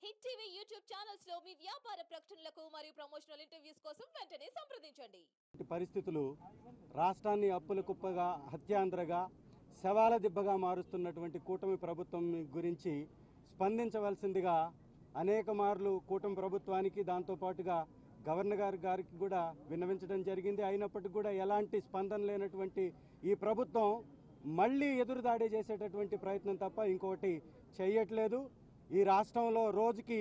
Hit TV YouTube channels లో మీ వ్యాపార ప్రకటనలకు మరియు ప్రమోషనల్ ఇంటర్వ్యూస్ కోసం వెంటనే సంప్రదించండి. పరిస్థితులు రాష్ట్రాన్ని అప్పుల కుప్పగా, హత్యాంధ్రగా, శవాల దిబ్బగా మారుస్తున్నటువంటి కూటమి ప్రభుత్వం గురించి స్పందించవలసిందిగా అనేక మార్లు కూటమి ప్రభుత్వానికి దాంతోపాటుగా గవర్నర్ గారికి కూడా విన్నవించడం జరిగింది. అయినప్పటికీ కూడా ఎలాంటి స్పందన లేనటువంటి ఈ ప్రభుత్వం మళ్ళీ ఎదురుదాడి చేసేటటువంటి ప్రయత్నం తప్ప ఇంకోటి చేయట్లేదు. ఈ రాష్ట్రంలో రోజుకి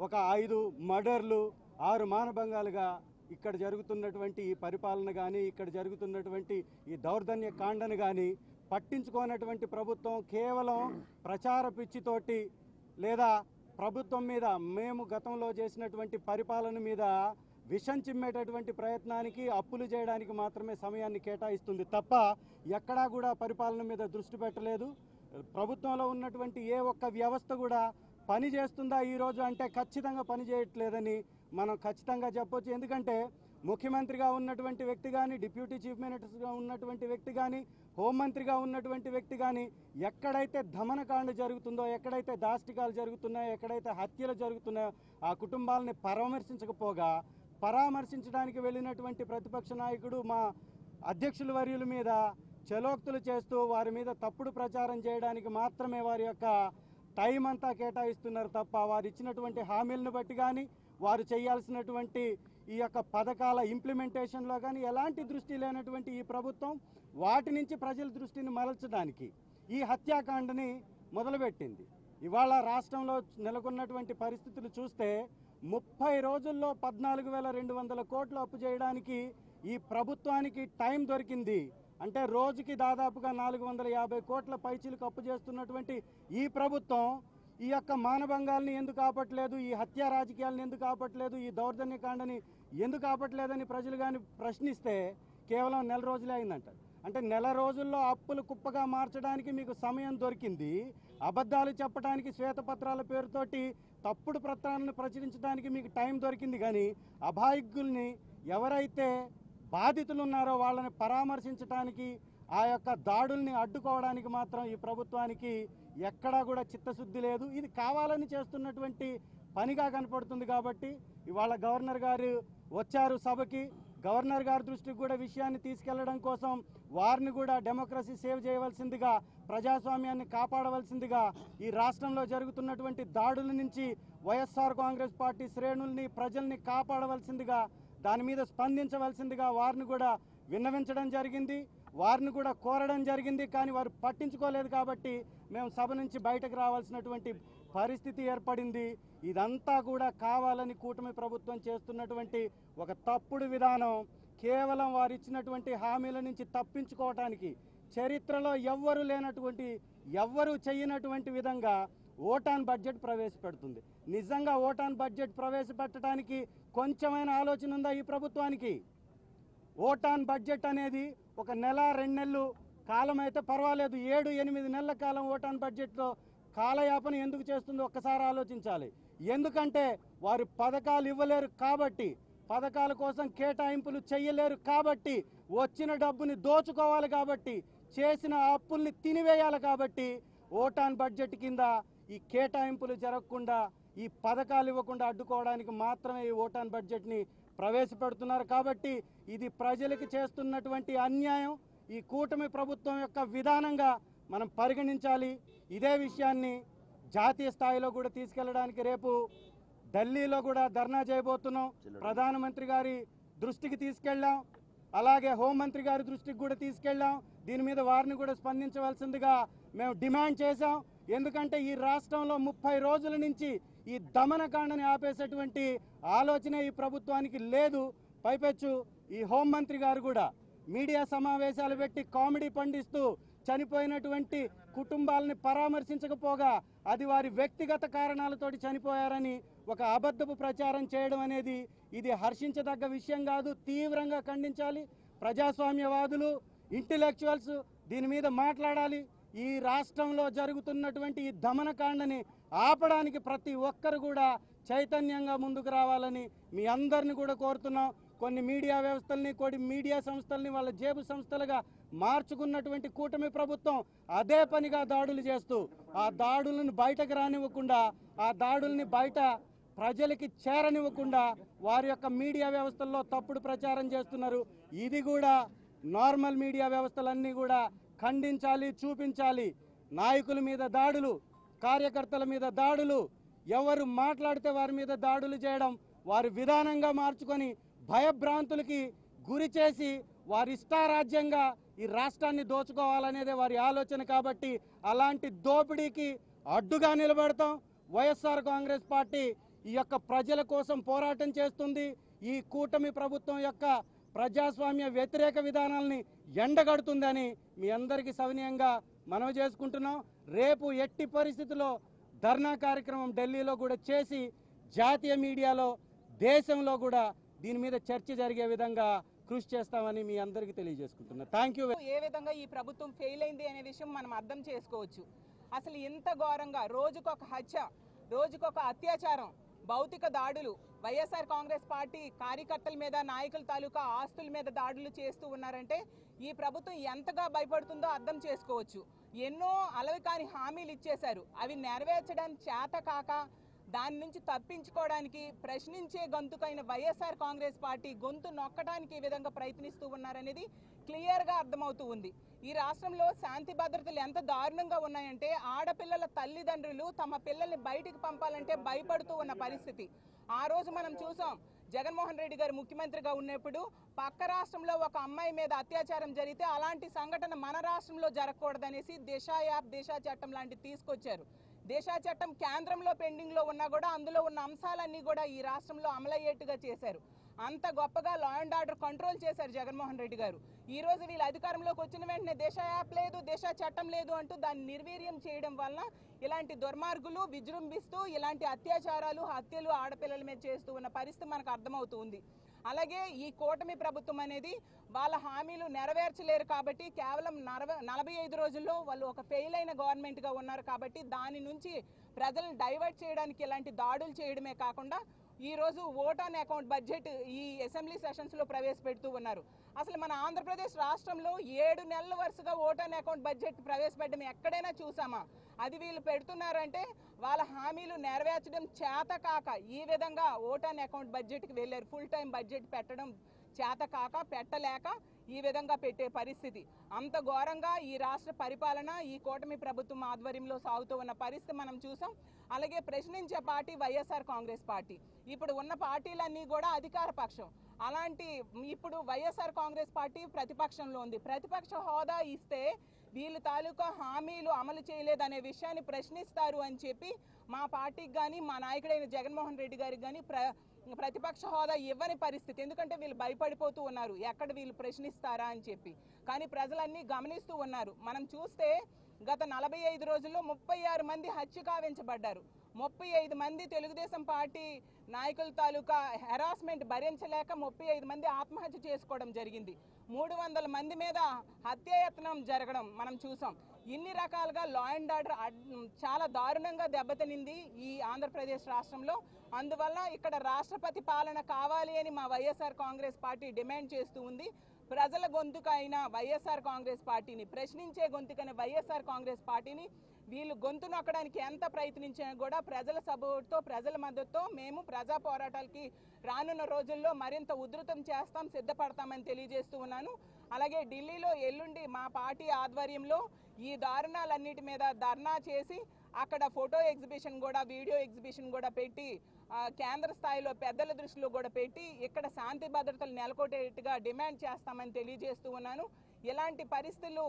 ఒక 5 మర్డర్లు, 6 మానభంగాలుగా ఇక్కడ జరుగుతున్నటువంటి ఈ పరిపాలన కానీ, ఇక్కడ జరుగుతున్నటువంటి ఈ దౌర్జన్య కాండను కానీ పట్టించుకోనటువంటి ప్రభుత్వం కేవలం ప్రచార పిచ్చితోటి లేదా ప్రభుత్వం మీద మేము గతంలో చేసినటువంటి పరిపాలన మీద విషం చిమ్మేటటువంటి ప్రయత్నానికి, అప్పులు చేయడానికి మాత్రమే సమయాన్ని కేటాయిస్తుంది తప్ప ఎక్కడా కూడా పరిపాలన మీద దృష్టి పెట్టలేదు. ప్రభుత్వంలో ఉన్నటువంటి ఏ ఒక్క వ్యవస్థ కూడా పని చేస్తుందా ఈరోజు అంటే ఖచ్చితంగా పని చేయట్లేదని మనం ఖచ్చితంగా చెప్పొచ్చు. ఎందుకంటే ముఖ్యమంత్రిగా ఉన్నటువంటి వ్యక్తి కానీ, డిప్యూటీ చీఫ్ మినిస్టర్గా ఉన్నటువంటి వ్యక్తి కానీ, హోంమంత్రిగా ఉన్నటువంటి వ్యక్తి కానీ ఎక్కడైతే దమనకాండ జరుగుతుందో, ఎక్కడైతే దాష్టికాలు జరుగుతున్నాయో, ఎక్కడైతే హత్యలు జరుగుతున్నాయో ఆ కుటుంబాలని పరామర్శించడానికి వెళ్ళినటువంటి ప్రతిపక్ష నాయకుడు మా అధ్యక్షుల వర్యుల మీద చలోక్తులు చేస్తూ వారి మీద తప్పుడు ప్రచారం చేయడానికి మాత్రమే వారి యొక్క టైం అంతా కేటాయిస్తున్నారు తప్ప వారు ఇచ్చినటువంటి హామీలను బట్టి కానీ, వారు చేయాల్సినటువంటి ఈ యొక్క పథకాల ఇంప్లిమెంటేషన్లో కానీ ఎలాంటి దృష్టి లేనటువంటి ఈ ప్రభుత్వం వాటి నుంచి ప్రజల దృష్టిని మరల్చడానికి ఈ హత్యాకాండని మొదలుపెట్టింది. ఇవాళ రాష్ట్రంలో నెలకొన్నటువంటి పరిస్థితులు చూస్తే 30 రోజుల్లో 14,200 కోట్లు అప్పు చేయడానికి ఈ ప్రభుత్వానికి టైం దొరికింది. అంటే రోజుకి దాదాపుగా 450 కోట్ల పైచీలకు అప్పు చేస్తున్నటువంటి ఈ ప్రభుత్వం ఈ యొక్క మానభంగాల్ని ఎందుకు ఆపట్లేదు, ఈ హత్యా రాజకీయాలను ఎందుకు ఆపట్లేదు, ఈ దౌర్జన్యకాండని ఎందుకు ఆపట్లేదని ప్రజలు కానీ ప్రశ్నిస్తే కేవలం 1 రోజులే అయిందంట. అంటే 1 రోజుల్లో అప్పులు కుప్పగా మార్చడానికి మీకు సమయం దొరికింది. అబద్ధాలు చెప్పడానికి, శ్వేతపత్రాల పేరుతోటి తప్పుడు పత్రాలను ప్రచురించడానికి మీకు టైం దొరికింది. కానీ అభాగ్యుల్ని ఎవరైతే బాధితులు ఉన్నారో వాళ్ళని పరామర్శించడానికి, ఆ యొక్క దాడుల్ని అడ్డుకోవడానికి మాత్రం ఈ ప్రభుత్వానికి ఎక్కడా కూడా చిత్తశుద్ధి లేదు. ఇది కావాలని చేస్తున్నటువంటి పనిగా కనపడుతుంది. కాబట్టి ఇవాళ గవర్నర్ గారు వచ్చారు సభకి. గవర్నర్ గారి దృష్టికి కూడా విషయాన్ని తీసుకెళ్లడం కోసం వారిని కూడా డెమోక్రసీ సేవ్ చేయవలసిందిగా, ప్రజాస్వామ్యాన్ని కాపాడవలసిందిగా, ఈ రాష్ట్రంలో జరుగుతున్నటువంటి దాడుల నుంచి వైఎస్ఆర్ కాంగ్రెస్ పార్టీ శ్రేణుల్ని, ప్రజల్ని కాపాడవలసిందిగా, దాని మీద స్పందించవలసిందిగా వారిని కూడా విన్నవించడం జరిగింది, వారిని కూడా కోరడం జరిగింది. కానీ వారు పట్టించుకోలేదు. కాబట్టి మేము సభ నుంచి బయటకు రావాల్సినటువంటి పరిస్థితి ఏర్పడింది. ఇదంతా కూడా కావాలని కూటమి ప్రభుత్వం చేస్తున్నటువంటి ఒక తప్పుడు విధానం. కేవలం వారు ఇచ్చినటువంటి హామీల నుంచి తప్పించుకోవటానికి చరిత్రలో ఎవ్వరూ లేనటువంటి, ఎవ్వరూ చేయనటువంటి విధంగా ఓటాన్ బడ్జెట్ ప్రవేశపెడుతుంది. నిజంగా ఓటాన్ బడ్జెట్ ప్రవేశపెట్టడానికి కొంచెమైన ఆలోచన ఉందా ఈ ప్రభుత్వానికి? ఓటాన్ బడ్జెట్ అనేది 1 నెల 2 నెలలు కాలం అయితే పర్వాలేదు, 7-8 నెలల కాలం ఓటాన్ బడ్జెట్లో కాలయాపన ఎందుకు చేస్తుందో ఒక్కసారి ఆలోచించాలి. ఎందుకంటే వారు పథకాలు ఇవ్వలేరు కాబట్టి, పథకాల కోసం కేటాయింపులు చేయలేరు కాబట్టి, వచ్చిన డబ్బుని దోచుకోవాలి కాబట్టి, చేసిన అప్పుల్ని తినివేయాలి కాబట్టి ఓటాన్ బడ్జెట్ కింద ఈ కేటాయింపులు జరగకుండా, ఈ పథకాలు ఇవ్వకుండా అడ్డుకోవడానికి మాత్రమే ఈ ఓటాన్ బడ్జెట్ని ప్రవేశపెడుతున్నారు. కాబట్టి ఇది ప్రజలకు చేస్తున్నటువంటి అన్యాయం. ఈ కూటమి ప్రభుత్వం యొక్క విధానంగా మనం పరిగణించాలి. ఇదే విషయాన్ని జాతీయ స్థాయిలో కూడా తీసుకెళ్లడానికి రేపు ఢిల్లీలో కూడా ధర్నా చేయబోతున్నాం. ప్రధానమంత్రి గారి దృష్టికి తీసుకెళ్ళాం, అలాగే హోంమంత్రి గారి దృష్టికి కూడా తీసుకెళ్ళాం. దీని మీద వారిని కూడా స్పందించవలసిందిగా మేము డిమాండ్ చేశాం. ఎందుకంటే ఈ రాష్ట్రంలో 30 రోజుల నుంచి ఈ దమనకాండని ఆపేసేటువంటి ఆలోచన ఈ ప్రభుత్వానికి లేదు. పైపెచ్చు ఈ హోంమంత్రి గారు కూడా మీడియా సమావేశాలు పెట్టి కామెడీ పండిస్తూ చనిపోయినటువంటి కుటుంబాలని పరామర్శించకపోగా అది వారి వ్యక్తిగత కారణాలతోటి చనిపోయారని ఒక అబద్ధపు ప్రచారం చేయడం అనేది ఇది హర్షించదగ్గ విషయం కాదు. తీవ్రంగా ఖండించాలి. ప్రజాస్వామ్యవాదులు, ఇంటెలెక్చువల్స్ దీని మీద మాట్లాడాలి. ఈ రాష్ట్రంలో జరుగుతున్నటువంటి ఈ దమనకాండని ఆపడానికి ప్రతి ఒక్కరు కూడా చైతన్యంగా ముందుకు రావాలని మీ అందరిని కూడా కోరుతున్నాం. కొన్ని మీడియా వ్యవస్థల్ని కొన్ని మీడియా సంస్థల్ని వాళ్ళ జేబు సంస్థలుగా మార్చుకున్నటువంటి కూటమి ప్రభుత్వం అదే పనిగా దాడులు చేస్తూ ఆ దాడులను బయటకు రానివ్వకుండా ఆ దాడుల్ని బయట ప్రజలకి చేరనివ్వకుండా వారి యొక్క మీడియా వ్యవస్థల్లో తప్పుడు ప్రచారం చేస్తున్నారు. ఇది కూడా నార్మల్ మీడియా వ్యవస్థలన్నీ కూడా ఖండించాలి, చూపించాలి. నాయకుల మీద దాడులు, కార్యకర్తల మీద దాడులు, ఎవరు మాట్లాడితే వారి మీద దాడులు చేయడం వారి విధానంగా మార్చుకొని భయభ్రాంతులకి గురి చేసి వారి ఇష్టారాజ్యంగా ఈ రాష్ట్రాన్ని దోచుకోవాలనేదే వారి ఆలోచన. కాబట్టి అలాంటి దోపిడీకి అడ్డుగా నిలబడతాం. వైఎస్ఆర్ కాంగ్రెస్ పార్టీ ఈ యొక్క ప్రజల కోసం పోరాటం చేస్తుంది. ఈ కూటమి ప్రభుత్వం యొక్క ప్రజాస్వామ్య వ్యతిరేక విధానాలని ఎండగడుతుందని మీ అందరికీ సవినయంగా మనవి చేసుకుంటున్నాం. రేపు ఎట్టి పరిస్థితుల్లో ధర్నా కార్యక్రమం ఢిల్లీలో కూడా చేసి జాతీయ మీడియాలో దేశంలో కూడా దీని మీద చర్చ జరిగే విధంగా కృషి చేస్తామని మీ అందరికీ తెలియజేసుకుంటున్నా. Thank you. ఏ విధంగా ఈ ప్రభుత్వం ఫెయిల్ అయింది అనే విషయం మనం అర్థం చేసుకోవచ్చు. అసలు ఇంత ఘోరంగా రోజుకొక హత్య, రోజుకొక అత్యాచారం, భౌతిక దాడులు, వైఎస్ఆర్ కాంగ్రెస్ పార్టీ కార్యకర్తల మీద, నాయకుల తాలూకా ఆస్తుల మీద దాడులు చేస్తూ ఉన్నారంటే ఈ ప్రభుత్వం ఎంతగా భయపడుతుందో అర్థం చేసుకోవచ్చు. ఎన్నో అలవి కాని హామీలు ఇచ్చేశారు. అవి నెరవేర్చడానికి చేత కాక దాని నుంచి తప్పించుకోవడానికి ప్రశ్నించే గొంతుకైన వైఎస్ఆర్ కాంగ్రెస్ పార్టీ గొంతు నొక్కడానికి ఈ విధంగా ప్రయత్నిస్తూ ఉన్నారనేది క్లియర్గా అర్థమవుతూ ఉంది. ఈ రాష్ట్రంలో శాంతి భద్రతలు ఎంత దారుణంగా ఉన్నాయంటే ఆడపిల్లల తల్లిదండ్రులు తమ పిల్లల్ని బయటికి పంపాలంటే భయపడుతూ ఉన్న పరిస్థితి. ఆ రోజు మనం చూసాం, జగన్మోహన్ రెడ్డి గారు ముఖ్యమంత్రిగా ఉన్నప్పుడు పక్క రాష్ట్రంలో ఒక అమ్మాయి మీద అత్యాచారం జరిగితే అలాంటి సంఘటన మన రాష్ట్రంలో జరగకూడదనేసి దిశ యాప్, దిశ చట్టం లాంటివి తీసుకొచ్చారు. దిశ చట్టం కేంద్రంలో పెండింగ్లో ఉన్నా కూడా అందులో ఉన్న అంశాలన్నీ కూడా ఈ రాష్ట్రంలో అమలయ్యేట్టుగా చేశారు. అంత గొప్పగా లా అండ్ ఆర్డర్ కంట్రోల్ చేశారు జగన్మోహన్ రెడ్డి గారు. ఈ రోజు వీళ్ళు అధికారంలోకి వచ్చిన వెంటనే దిశ యాప్ లేదు, దిశ చట్టం లేదు అంటూ దాన్ని నిర్వీర్యం చేయడం వలన ఇలాంటి దుర్మార్గులు విజృంభిస్తూ ఇలాంటి అత్యాచారాలు, హత్యలు ఆడపిల్లల మీద చేస్తూ ఉన్న పరిస్థితి మనకు అర్థమవుతూ ఉంది. అలాగే ఈ కూటమి ప్రభుత్వం అనేది వాళ్ళ హామీలు నెరవేర్చలేరు కాబట్టి కేవలం 45 రోజుల్లో వాళ్ళు ఒక ఫెయిల్ అయిన గవర్నమెంట్గా ఉన్నారు కాబట్టి దాని నుంచి ప్రజలను డైవర్ట్ చేయడానికి ఇలాంటి దాడులు చేయడమే కాకుండా ఈరోజు ఓట్ ఆన్ అకౌంట్ బడ్జెట్ ఈ అసెంబ్లీ సెషన్స్లో ప్రవేశపెడుతూ ఉన్నారు. అసలు మన ఆంధ్రప్రదేశ్ రాష్ట్రంలో 7 నెలల వరుసగా ఓట్ ఆన్ అకౌంట్ బడ్జెట్ ప్రవేశపెట్టడం ఎక్కడైనా చూసామా? అది వీళ్ళు పెడుతున్నారంటే వాళ్ళ హామీలు నెరవేర్చడం చేత కాక ఈ విధంగా ఓట్ ఆన్ అకౌంట్ బడ్జెట్కి వెళ్ళారు. ఫుల్ టైం బడ్జెట్ పెట్టడం చేత కాక, పెట్టలేక ఈ విధంగా పెట్టే పరిస్థితి. అంత ఘోరంగా ఈ రాష్ట్ర పరిపాలన ఈ కూటమి ప్రభుత్వం ఆధ్వర్యంలో సాగుతూ ఉన్న పరిస్థితి మనం చూసాం. అలాగే ప్రశ్నించే పార్టీ వైఎస్ఆర్ కాంగ్రెస్ పార్టీ. ఇప్పుడు ఉన్న పార్టీలన్నీ కూడా అధికార పక్షం. అలాంటి ఇప్పుడు వైఎస్ఆర్ కాంగ్రెస్ పార్టీ ప్రతిపక్షంలో ఉంది. ప్రతిపక్ష హోదా ఇస్తే వీళ్ళు తాలూకా హామీలు అమలు చేయలేదనే విషయాన్ని ప్రశ్నిస్తారు అని చెప్పి మా పార్టీకి కానీ మా నాయకుడైన జగన్మోహన్ రెడ్డి గారికి కానీ ప్రతిపక్ష హోదా ఇవ్వని పరిస్థితి. ఎందుకంటే వీళ్ళు భయపడిపోతూ ఉన్నారు, ఎక్కడ వీళ్ళు ప్రశ్నిస్తారా అని చెప్పి. కానీ ప్రజలన్నీ గమనిస్తూ ఉన్నారు. మనం చూస్తే గత 45 రోజుల్లో 36 మంది హత్య కావించబడ్డారు. 35 మంది తెలుగుదేశం పార్టీ నాయకుల తాలూకా హెరాస్మెంట్ భరించలేక 35 మంది ఆత్మహత్య చేసుకోవడం జరిగింది. 300 మంది మీద హత్యాయత్నం జరగడం మనం చూసాం. ఇన్ని రకాలుగా లా అండ్ ఆర్డర్ చాలా దారుణంగా దెబ్బతినింది ఈ ఆంధ్రప్రదేశ్ రాష్ట్రంలో. అందువల్ల ఇక్కడ రాష్ట్రపతి పాలన కావాలి అని మా వైఎస్ఆర్ కాంగ్రెస్ పార్టీ డిమాండ్ చేస్తూ ఉంది. ప్రజల గొంతుకైన వైఎస్ఆర్ కాంగ్రెస్ పార్టీని, ప్రశ్నించే గొంతుకైన వైఎస్ఆర్ కాంగ్రెస్ పార్టీని వీళ్ళు గొంతు నొక్కడానికి ఎంత ప్రయత్నించినా కూడా ప్రజల సపోర్ట్తో, ప్రజల మద్దతుతో మేము ప్రజా పోరాటాలకి రానున్న రోజుల్లో మరింత ఉధృతం చేస్తాం, సిద్ధపడతామని తెలియజేస్తూ ఉన్నాను. అలాగే ఢిల్లీలో ఎల్లుండి మా పార్టీ ఆధ్వర్యంలో ఈ దారుణాలన్నిటి మీద ధర్నా చేసి అక్కడ ఫోటో ఎగ్జిబిషన్ కూడా, వీడియో ఎగ్జిబిషన్ కూడా పెట్టి కేంద్ర స్థాయిలో పెద్దల దృష్టిలో కూడా పెట్టి ఇక్కడ శాంతి భద్రతలు నెలకొట్టేట్టుగా డిమాండ్ చేస్తామని తెలియజేస్తూ ఉన్నాను. ఇలాంటి పరిస్థితులు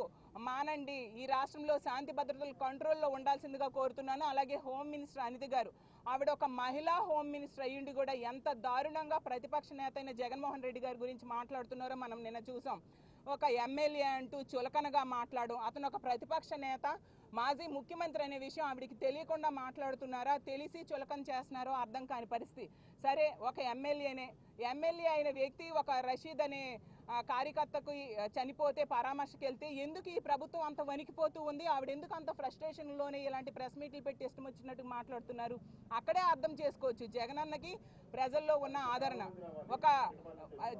మానండి, ఈ రాష్ట్రంలో శాంతి భద్రతలు కంట్రోల్లో ఉండాల్సిందిగా కోరుతున్నాను. అలాగే హోమ్ మినిస్టర్ అనిత గారు, ఆవిడ ఒక మహిళా హోమ్ మినిస్టర్ అయ్యుండి కూడా ఎంత దారుణంగా ప్రతిపక్ష నేత అయిన జగన్మోహన్ రెడ్డి గారి గురించి మాట్లాడుతున్నారో మనం నిన్న చూసాం. ఒక ఎమ్మెల్యే అంటూ చులకనగా మాట్లాడడం, అతను ఒక ప్రతిపక్ష నేత, మాజీ ముఖ్యమంత్రి అనే విషయం ఆవిడికి తెలియకుండా మాట్లాడుతున్నారా, తెలిసి చులకన చేస్తున్నారో అర్థం కాని పరిస్థితి. సరే, ఒక ఎమ్మెల్యే అయిన వ్యక్తి ఒక రషీద్ అనే కార్యకర్తకు చనిపోతే పరామర్శకు వెళ్తే ఎందుకు ఈ ప్రభుత్వం అంత వణికిపోతూ ఉంది, ఆవిడ ఎందుకు అంత ఫ్రస్ట్రేషన్లోనే ఇలాంటి ప్రెస్ మీట్లు పెట్టి ఇష్టం వచ్చినట్టు మాట్లాడుతున్నారు? అక్కడే అర్థం చేసుకోవచ్చు జగనన్నకి ప్రజల్లో ఉన్న ఆదరణ, ఒక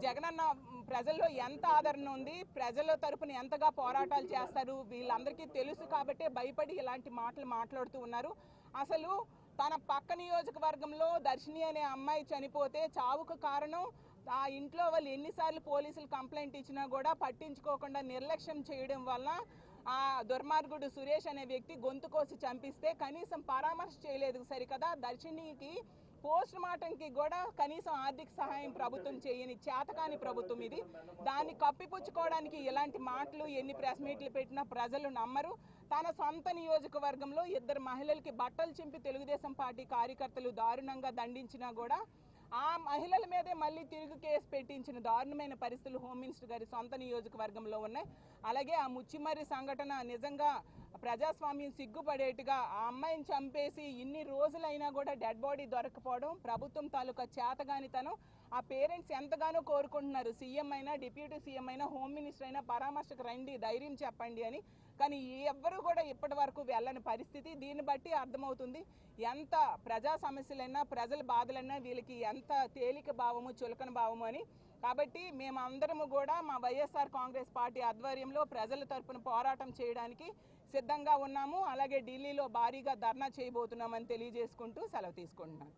జగనన్న ప్రజల్లో ఎంత ఆదరణ ఉంది, ప్రజల తరపున ఎంతగా పోరాటాలు చేస్తారు వీళ్ళందరికీ తెలుసు కాబట్టే భయపడి ఇలాంటి మాటలు మాట్లాడుతూ ఉన్నారు. అసలు తన పక్క నియోజకవర్గంలో దర్శిని అనే అమ్మాయి చనిపోతే చావుకు కారణం ఆ ఇంట్లో వాళ్ళు ఎన్నిసార్లు పోలీసులు కంప్లైంట్ ఇచ్చినా కూడా పట్టించుకోకుండా నిర్లక్ష్యం చేయడం వల్ల ఆ దుర్మార్గుడు సురేష్ అనే వ్యక్తి గొంతు కోసి చంపిస్తే కనీసం పరామర్శ చేయలేదు సరికదా. దర్శినికి పోస్ట్ మార్టంకి కూడా కనీసం ఆర్థిక సహాయం ప్రభుత్వం చేయని చేతకాని ప్రభుత్వం ఇది. దాన్ని కప్పిపుచ్చుకోవడానికి ఇలాంటి మాటలు ఎన్ని ప్రెస్ మీట్లు పెట్టినా ప్రజలు నమ్మరు. తన సొంత నియోజకవర్గంలో 2 మహిళలకి బట్టలు చింపి తెలుగుదేశం పార్టీ కార్యకర్తలు దారుణంగా దండించినా కూడా ఆ మహిళల మీదే మళ్ళీ తిరుగు కేసు పెట్టించిన దారుణమైన పరిస్థితులు హోమ్ మినిస్టర్ గారి సొంత నియోజకవర్గంలో ఉన్నాయి. అలాగే ఆ ముచ్చిమర్రి సంఘటన నిజంగా ప్రజాస్వామ్యం సిగ్గుపడేట్టుగా ఆ అమ్మాయిని చంపేసి ఇన్ని రోజులైనా కూడా డెడ్ బాడీ దొరకపోవడం ప్రభుత్వం తాలూకా చేతగానితనం. ఆ పేరెంట్స్ ఎంతగానో కోరుకుంటున్నారు సీఎం అయినా డిప్యూటీ సీఎం అయినా హోమ్ మినిస్టర్ అయినా పరామర్శకు రండి, ధైర్యం చెప్పండి అని. కానీ ఎవ్వరూ కూడా ఇప్పటి వరకు వెళ్ళని పరిస్థితి. దీన్ని బట్టి అర్థమవుతుంది ఎంత ప్రజా సమస్యలైనా ప్రజల బాధలైనా వీళ్ళకి ఎంత తేలిక భావము చులకన భావము అని. కాబట్టి మేమందరము కూడా మా వైఎస్ఆర్ కాంగ్రెస్ పార్టీ ఆధ్వర్యంలో ప్రజల తరపున పోరాటం చేయడానికి సిద్ధంగా ఉన్నాము. అలాగే ఢిల్లీలో భారీగా ధర్నా చేయబోతున్నామని తెలియజేసుకుంటూ సెలవు తీసుకుంటున్నాను.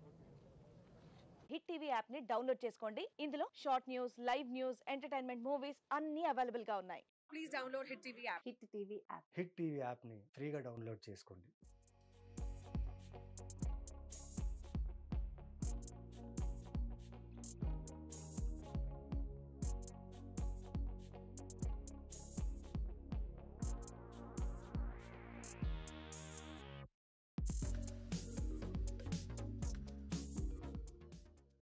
హిట్ టీవీ యాప్ ని డౌన్లోడ్ చేసుకోండి. ఇందులో short news, live news, entertainment movies అన్ని అవైలబుల్ గా ఉన్నాయి. Please download Hit TV app. Hit TV app. Hit TV యాప్ని ఫ్రీగా డౌన్లోడ్ చేసుకోండి.